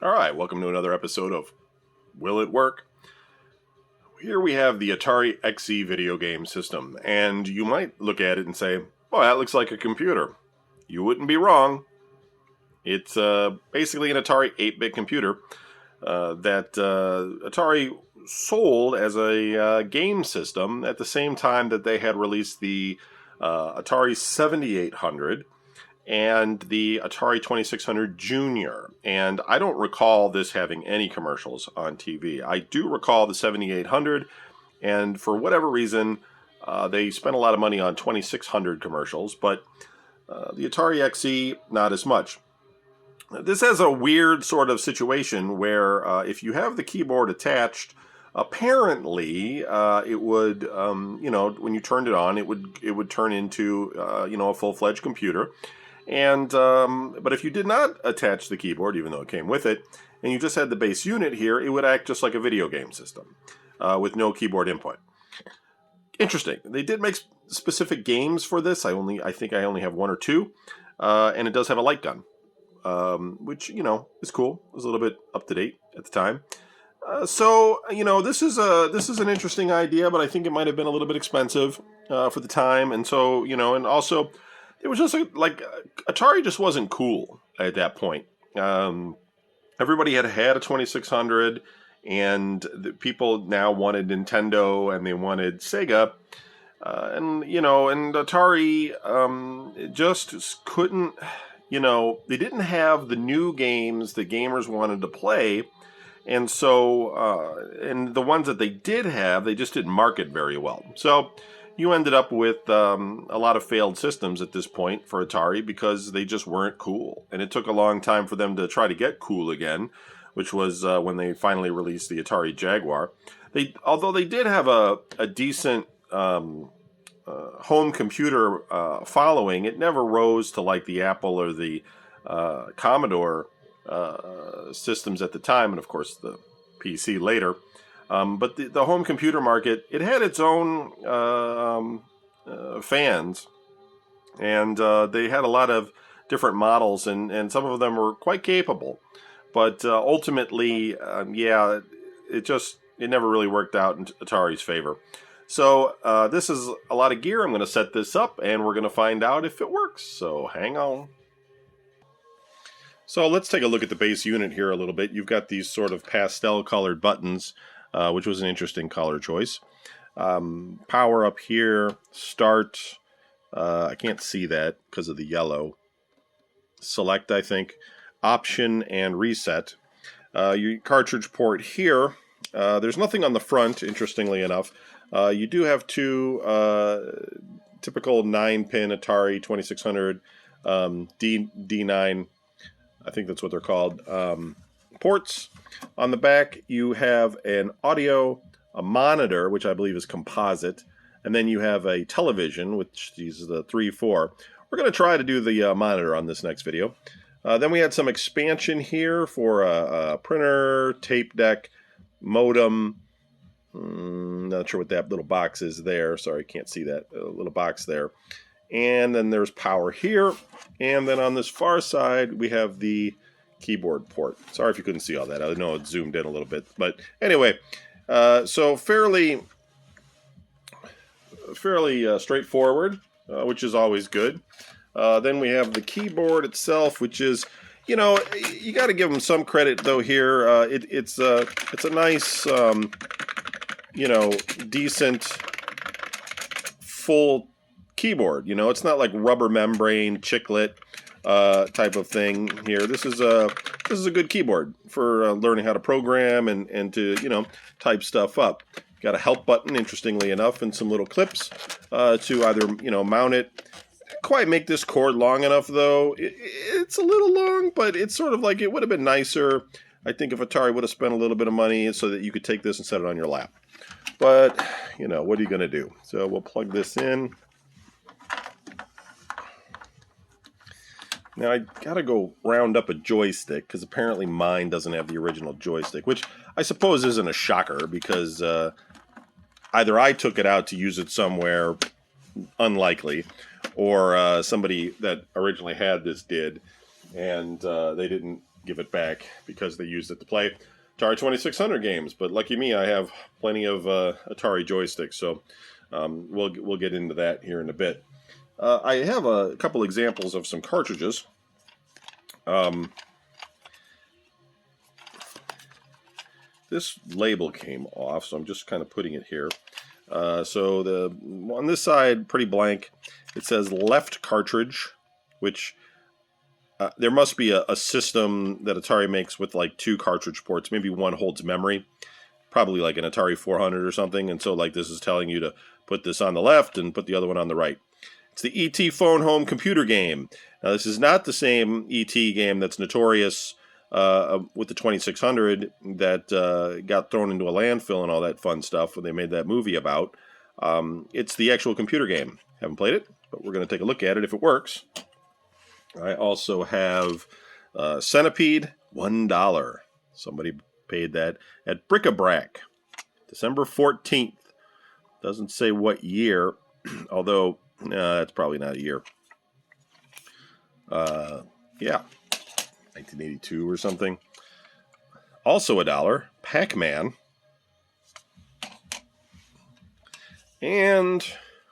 All right, welcome to another episode of Will It Work? Here we have the Atari XE video game system, and you might look at it and say, well, that looks like a computer. You wouldn't be wrong. It's basically an Atari 8-bit computer that Atari sold as a game system at the same time that they had released the Atari 7800 and the Atari 2600 Junior. And I don't recall this having any commercials on TV. I do recall the 7800, and for whatever reason, they spent a lot of money on 2600 commercials, but the Atari XE, not as much. This has a weird sort of situation where if you have the keyboard attached, apparently it would, when you turned it on, it would turn into, a full-fledged computer. And but if you did not attach the keyboard, even though it came with it, and you just had the base unit here, it would act just like a video game system with no keyboard input. Interesting. They did make specific games for this. I think I only have one or two, and it does have a light gun, which is cool. It was a little bit up to date at the time. So this is an interesting idea, but I think it might have been a little bit expensive for the time, and so and also. It was just Atari just wasn't cool at that point. Everybody had a 2600, and the people now wanted Nintendo and they wanted Sega, and Atari just couldn't. They didn't have the new games that gamers wanted to play, and so and the ones that they did have, they just didn't market very well. So. You ended up with a lot of failed systems at this point for Atari because they just weren't cool. And it took a long time for them to try to get cool again, which was when they finally released the Atari Jaguar. Although they did have a decent home computer following, it never rose to like the Apple or the Commodore systems at the time, and of course the PC later. But the home computer market, it had its own fans, and they had a lot of different models, and some of them were quite capable. But ultimately, it never really worked out in Atari's favor. So this is a lot of gear. I'm going to set this up, and we're going to find out if it works. So hang on. So let's take a look at the base unit here a little bit. You've got these sort of pastel-colored buttons. Which was an interesting color choice. Power up here, start, I can't see that because of the yellow. Select, I think, option and reset. Your cartridge port here, there's nothing on the front, interestingly enough. You do have two typical 9-pin Atari 2600 D9, I think that's what they're called, ports. On the back, you have an audio, a monitor, which I believe is composite, and then you have a television, which is the 3-4. We're going to try to do the monitor on this next video. Then we had some expansion here for a printer, tape deck, modem. Not sure what that little box is there. Sorry, can't see that little box there. And then there's power here. And then on this far side, we have the keyboard port. Sorry if you couldn't see all that. I know it zoomed in a little bit, but anyway, so fairly straightforward, which is always good. Then we have the keyboard itself, which is, you got to give them some credit though here. It's a nice, decent full keyboard. It's not like rubber membrane chiclet. Type of thing here. This is a good keyboard for learning how to program and to type stuff up. Got a help button, interestingly enough, and some little clips to either mount it. Quite make this cord long enough though. It's a little long, but it's sort of like it would have been nicer. I think if Atari would have spent a little bit of money so that you could take this and set it on your lap. But what are you going to do? So we'll plug this in. Now, I gotta go round up a joystick, because apparently mine doesn't have the original joystick, which I suppose isn't a shocker, because either I took it out to use it somewhere, unlikely, or somebody that originally had this did, and they didn't give it back because they used it to play Atari 2600 games. But lucky me, I have plenty of Atari joysticks, so we'll get into that here in a bit. I have a couple examples of some cartridges. This label came off, so I'm just kind of putting it here. So on this side, pretty blank. It says left cartridge, which there must be a system that Atari makes with like 2 cartridge ports. Maybe one holds memory, probably like an Atari 400 or something. And so like this is telling you to put this on the left and put the other one on the right. It's the E.T. Phone Home computer game. Now this is not the same E.T. game that's notorious with the 2600 that got thrown into a landfill and all that fun stuff when they made that movie about. It's the actual computer game. Haven't played it, but we're going to take a look at it if it works. I also have Centipede, $1. Somebody paid that at Bric-a-Brac, December 14th. Doesn't say what year, although that's probably not a year. Yeah, 1982 or something. Also $1, Pac-Man. And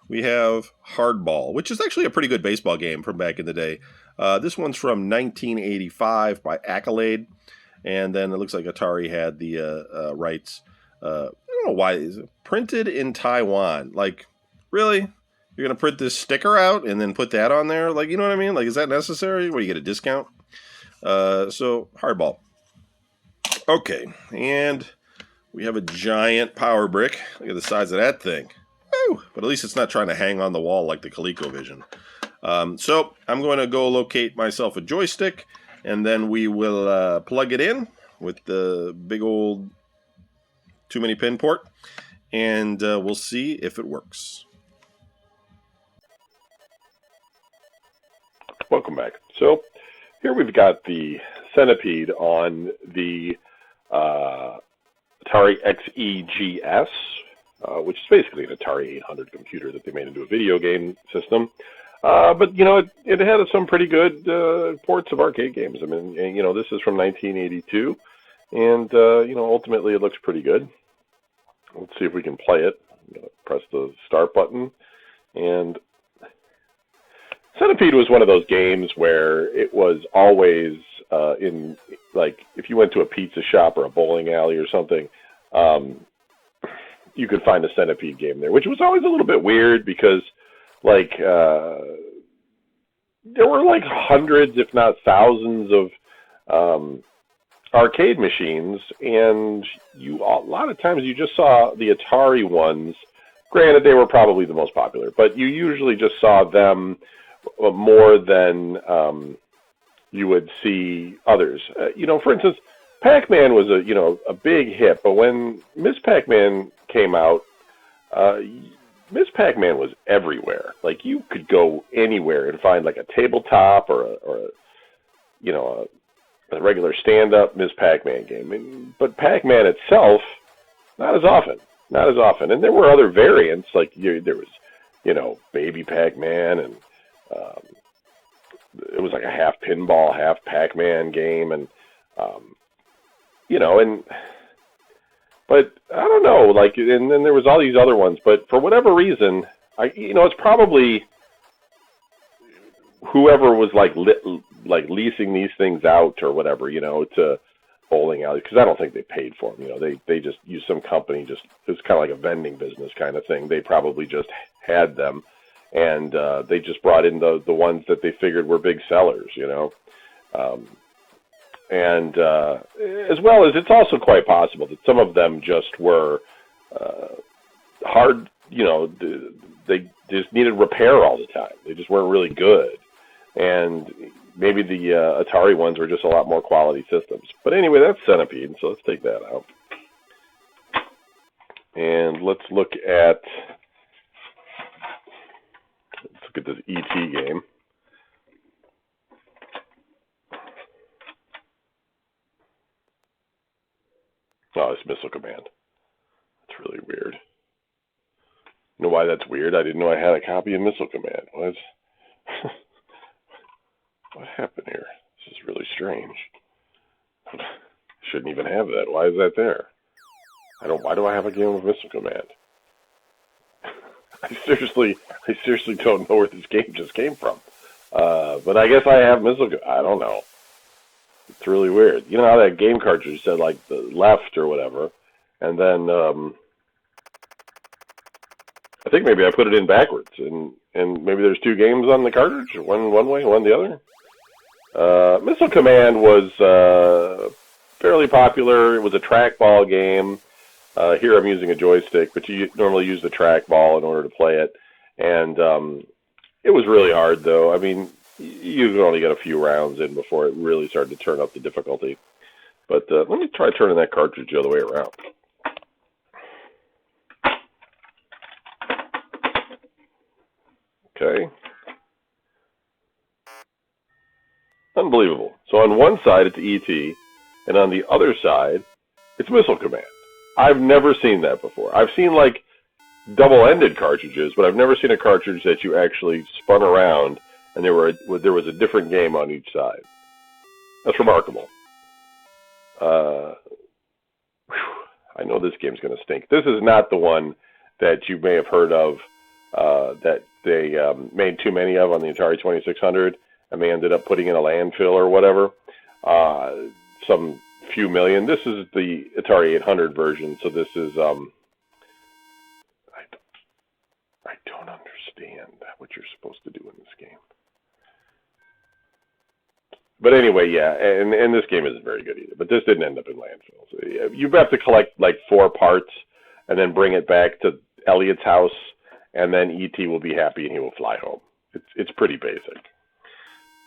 we have Hardball, which is actually a pretty good baseball game from back in the day. This one's from 1985 by Accolade. And then it looks like Atari had the rights. I don't know why. Is it printed in Taiwan? Like, really? You're going to print this sticker out and then put that on there? Like, you know what I mean? Like, is that necessary? What, do you get a discount? So, Hardball. Okay, and we have a giant power brick. Look at the size of that thing. Woo! But at least it's not trying to hang on the wall like the ColecoVision. So, I'm going to go locate myself a joystick, and then we will plug it in with the big old too many pin port, and we'll see if it works. Welcome back. So here we've got the Centipede on the Atari XEGS, which is basically an Atari 800 computer that they made into a video game system. But, you know, it had some pretty good ports of arcade games. I mean, you know, this is from 1982, and, you know, ultimately it looks pretty good. Let's see if we can play it. Press the start button, and Centipede was one of those games where it was always in, like, if you went to a pizza shop or a bowling alley or something, you could find a Centipede game there, which was always a little bit weird because, like, there were like hundreds, if not thousands, of arcade machines, and a lot of times you just saw the Atari ones. Granted, they were probably the most popular, but you usually just saw them more than you would see others. You know, for instance, Pac-Man was a big hit, but when Miss Pac-Man came out, Miss Pac-Man was everywhere. Like, you could go anywhere and find like a tabletop or a regular stand-up Miss Pac-Man game. But Pac-Man itself, not as often. And there were other variants, like there was, Baby Pac-Man, and it was like a half pinball, half Pac-Man game, and but I don't know, like, and then there was all these other ones, but for whatever reason, it's probably whoever was like leasing these things out or whatever, to bowling alleys, because I don't think they paid for them. They just used some company, it was kind of like a vending business kind of thing. They probably just had them, and they just brought in the ones that they figured were big sellers, and as well as it's also quite possible that some of them just were hard, they just needed repair all the time. They just weren't really good. And maybe the Atari ones were just a lot more quality systems. But anyway, that's Centipede, so let's take that out. And let's look at this E.T. game. Oh, this Missile Command. That's really weird. You know why that's weird? I didn't know I had a copy of Missile Command. What happened here? This is really strange. Shouldn't even have that. Why is that there? Why do I have a game of Missile Command? I seriously don't know where this game just came from. But I guess I have Missile Command. I don't know. It's really weird. You know how that game cartridge said, like, the left or whatever, and then I think maybe I put it in backwards, and maybe there's two games on the cartridge, one way, one the other. Missile Command was fairly popular. It was a trackball game. Here I'm using a joystick, but you normally use the trackball in order to play it. And it was really hard, though. I mean, you could only get a few rounds in before it really started to turn up the difficulty. But let me try turning that cartridge the other way around. Okay. Unbelievable. So on one side it's ET, and on the other side it's Missile Command. I've never seen that before. I've seen, like, double-ended cartridges, but I've never seen a cartridge that you actually spun around and there was a different game on each side. That's remarkable. I know this game's going to stink. This is not the one that you may have heard of that they made too many of on the Atari 2600, and they ended up putting in a landfill or whatever. Some few million. This is the Atari 800 version, so this is I don't understand what you're supposed to do in this game. But anyway, yeah, and this game isn't very good either. But this didn't end up in landfills. You have to collect like 4 parts and then bring it back to Elliot's house, and then E.T. will be happy and he will fly home. It's pretty basic.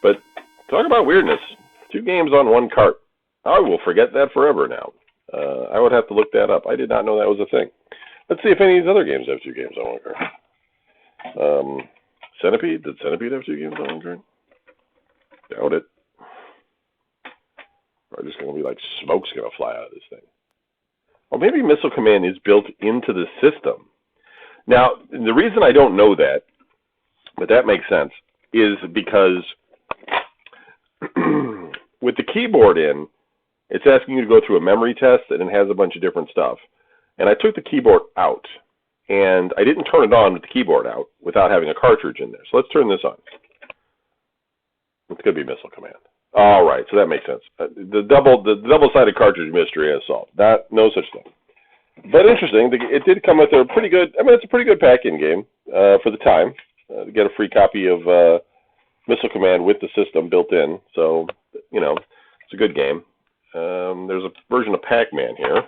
But talk about weirdness. 2 games on 1 cart. I will forget that forever now. I would have to look that up. I did not know that was a thing. Let's see if any of these other games have 2 games on 1 cart. Centipede? Did Centipede have 2 games on 1 cart? Doubt it. Or just going to be like smoke's going to fly out of this thing. Or maybe Missile Command is built into the system. Now, the reason I don't know that, but that makes sense, is because with the keyboard in, it's asking you to go through a memory test, and it has a bunch of different stuff. And I took the keyboard out, and I didn't turn it on with the keyboard out without having a cartridge in there. So let's turn this on. It's going to be Missile Command. All right, so that makes sense. The double-sided cartridge mystery is solved. No such thing. But interesting, it did come with a pretty good. I mean, it's a pretty good pack-in game for the time. To get a free copy of Missile Command with the system built in. So you know, it's a good game. There's a version of Pac-Man here,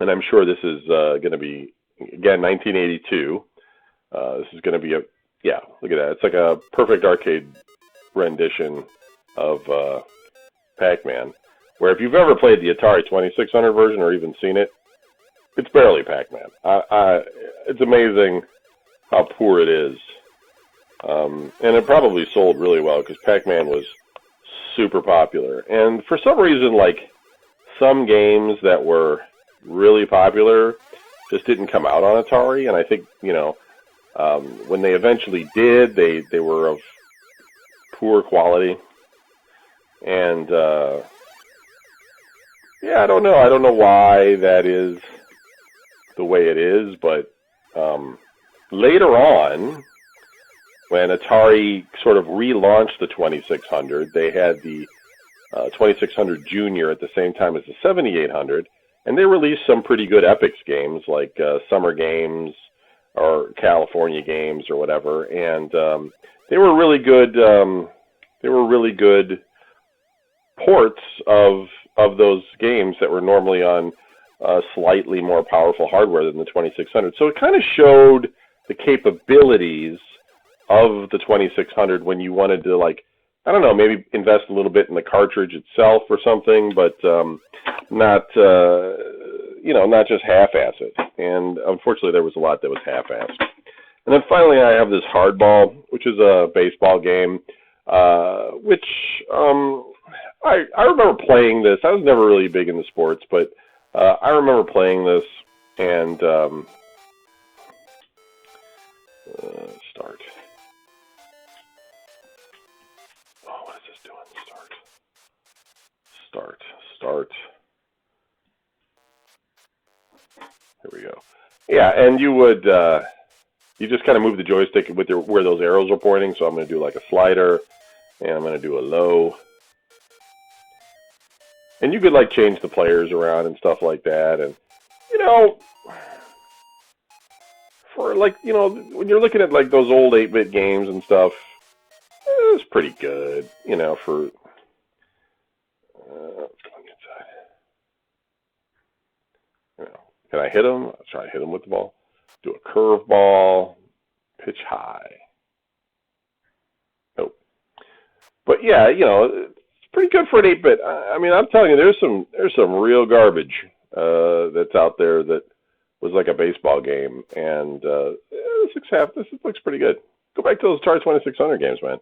and I'm sure this is going to be, again, 1982. This is going to be yeah, look at that. It's like a perfect arcade rendition of Pac-Man, where if you've ever played the Atari 2600 version or even seen it, it's barely Pac-Man. It's amazing how poor it is. And it probably sold really well because Pac-Man was super popular. And for some reason, like, some games that were really popular just didn't come out on Atari. And I think, you know, when they eventually did, they were of poor quality. And, yeah, I don't know. I don't know why that is the way it is, but later on, when Atari sort of relaunched the 2600, they had the 2600 Junior at the same time as the 7800, and they released some pretty good Epix games like Summer Games or California Games or whatever, and they were really good. They were really good ports of those games that were normally on slightly more powerful hardware than the 2600. So it kind of showed the capabilities of the 2600 when you wanted to, like, I don't know, maybe invest a little bit in the cartridge itself or something, but not, you know, not just half-ass it. And unfortunately, there was a lot that was half-assed. And then finally, I have this Hardball, which is a baseball game, which I remember playing this. I was never really big into sports, but I remember playing this and start. Oh, what is Start. Here we go. Yeah, and you would, you just kind of move the joystick with where those arrows are pointing. So I'm going to do like a slider, and I'm going to do a low. And you could like change the players around and stuff like that. And, you know, for like, you know, when you're looking at like those old 8-bit games and stuff, it was pretty good, you know, for, let's go inside. You know, can I hit him? I'll try to hit him with the ball. Do a curve ball, pitch high. Nope. But yeah, you know, it's pretty good for an 8-bit. I mean, I'm telling you, there's some real garbage that's out there that was like a baseball game, and this looks pretty good. Go back to those Atari 2600 games, man, and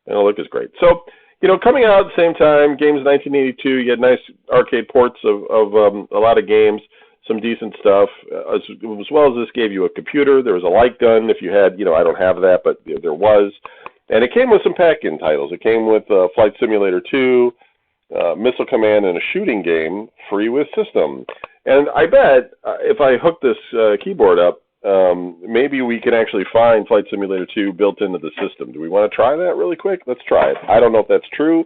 it'll look as great. So, you know, coming out at the same time, games 1982, you had nice arcade ports of a lot of games, some decent stuff, as well as this gave you a computer. There was a light gun if you had, you know, I don't have that, but there was. And it came with some pack-in titles. It came with Flight Simulator 2, Missile Command, and a shooting game, free with system. And I bet if I hook this keyboard up, maybe we can actually find Flight Simulator 2 built into the system. Do we want to try that really quick? Let's try it. I don't know if that's true,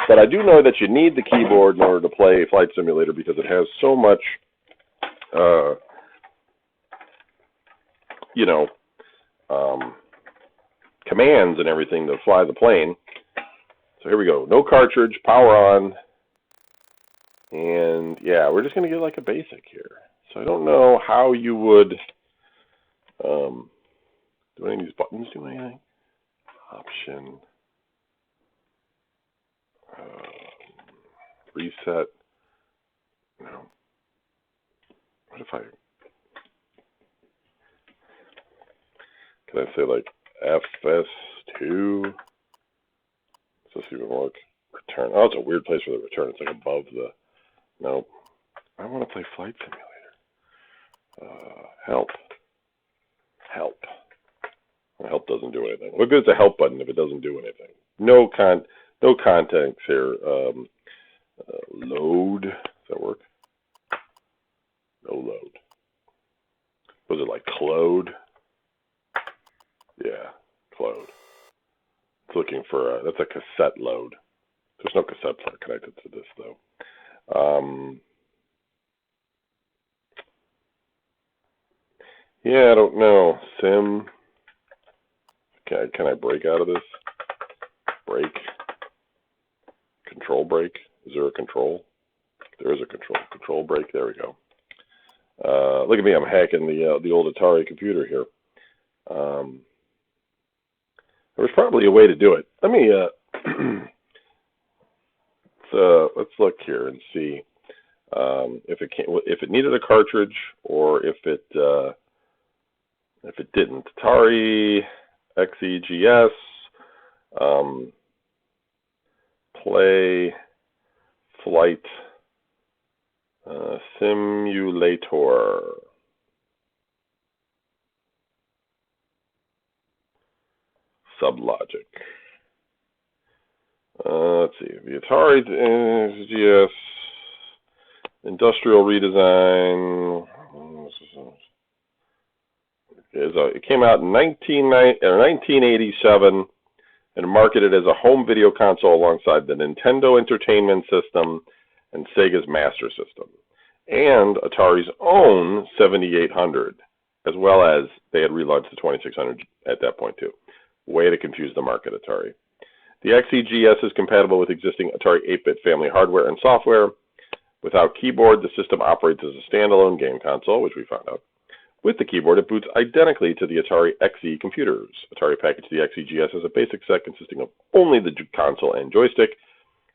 but I do know that you need the keyboard in order to play Flight Simulator because it has so much, you know, commands and everything to fly the plane. So here we go. No cartridge, power on. And yeah, we're just going to get like a basic here. So I don't know how you would, do any of these buttons do anything? Option. Reset. No. What if I, can I say like FS2? Does this even work? Return. Oh, it's a weird place for the return. It's like above the, nope. I want to play Flight Simulator. Help. Well, help doesn't do anything. What good is a help button if it doesn't do anything? No context here. Load. Does that work? No load. Was it like Clode? Yeah, Clode. It's looking for that's a cassette load. There's no cassette player connected to this though. Yeah, I don't know. Sim. Can I break out of this? Break. Control break. Is there a control? There is a control. Control break. There we go. Look at me. I'm hacking the old Atari computer here. There was probably a way to do it. Let me let's look here and see if it needed a cartridge or if it didn't. Atari XEGS, play flight simulator. Sublogic. Let's see. The Atari XEGS industrial redesign. It came out in 1987 and marketed as a home video console alongside the Nintendo Entertainment System and Sega's Master System, and Atari's own 7800, as well as they had relaunched the 2600 at that point too. Way to confuse the market, Atari. The XEGS is compatible with existing Atari 8-bit family hardware and software. Without keyboard, the system operates as a standalone game console, which we found out. With the keyboard, it boots identically to the Atari XE computers. Atari packaged the XEGS as a basic set consisting of only the console and joystick,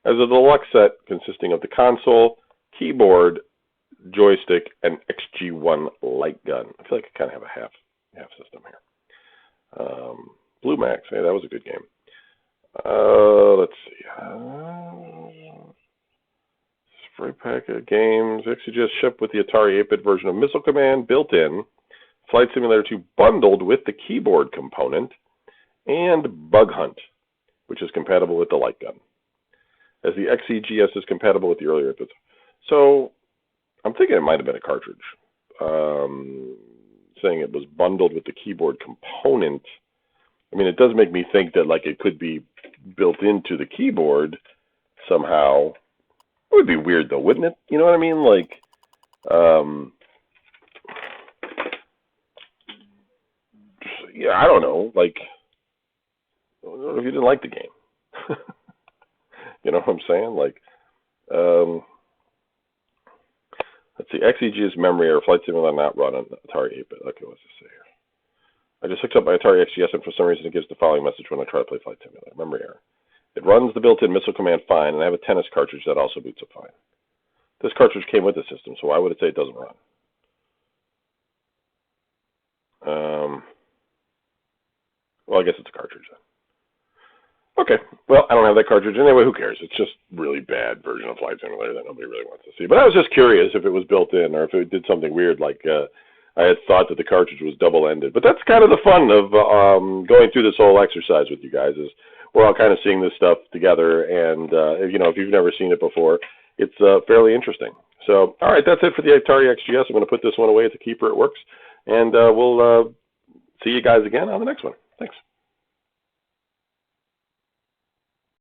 as a deluxe set consisting of the console, keyboard, joystick, and XG1 light gun. I feel like I kind of have a half system here. Blue Max, hey, that was a good game. Let's see. Spray pack of games. XEGS shipped with the Atari 8-bit version of Missile Command built in. Flight Simulator 2 bundled with the keyboard component, and Bug Hunt, which is compatible with the light gun. as the XEGS is compatible with the earlier inputs. So I'm thinking it might have been a cartridge. Saying it was bundled with the keyboard component. I mean, it does make me think that like it could be built into the keyboard somehow. It would be weird though, wouldn't it? You know what I mean? Like, yeah, I don't know. Like, I don't know if you didn't like the game. You know what I'm saying? Like, let's see, XEGS memory or flight simulator not run on Atari 8-bit. Okay, what's this say here? I just hooked up my Atari XEGS and for some reason it gives the following message when I try to play flight simulator. Memory error. It runs the built-in missile command fine, and I have a tennis cartridge that also boots up fine. This cartridge came with the system, so why would it say it doesn't run? Well, I guess it's a cartridge then. Okay, well, I don't have that cartridge. Anyway, who cares? It's just a really bad version of Flight Simulator that nobody really wants to see. But I was just curious if it was built in or if it did something weird, like I had thought that the cartridge was double-ended. But that's kind of the fun of going through this whole exercise with you guys, is we're all kind of seeing this stuff together. And, you know, if you've never seen it before, it's fairly interesting. So, all right, that's it for the Atari XGS. I'm going to put this one away at the keeper. It works. And we'll see you guys again on the next one. Thanks.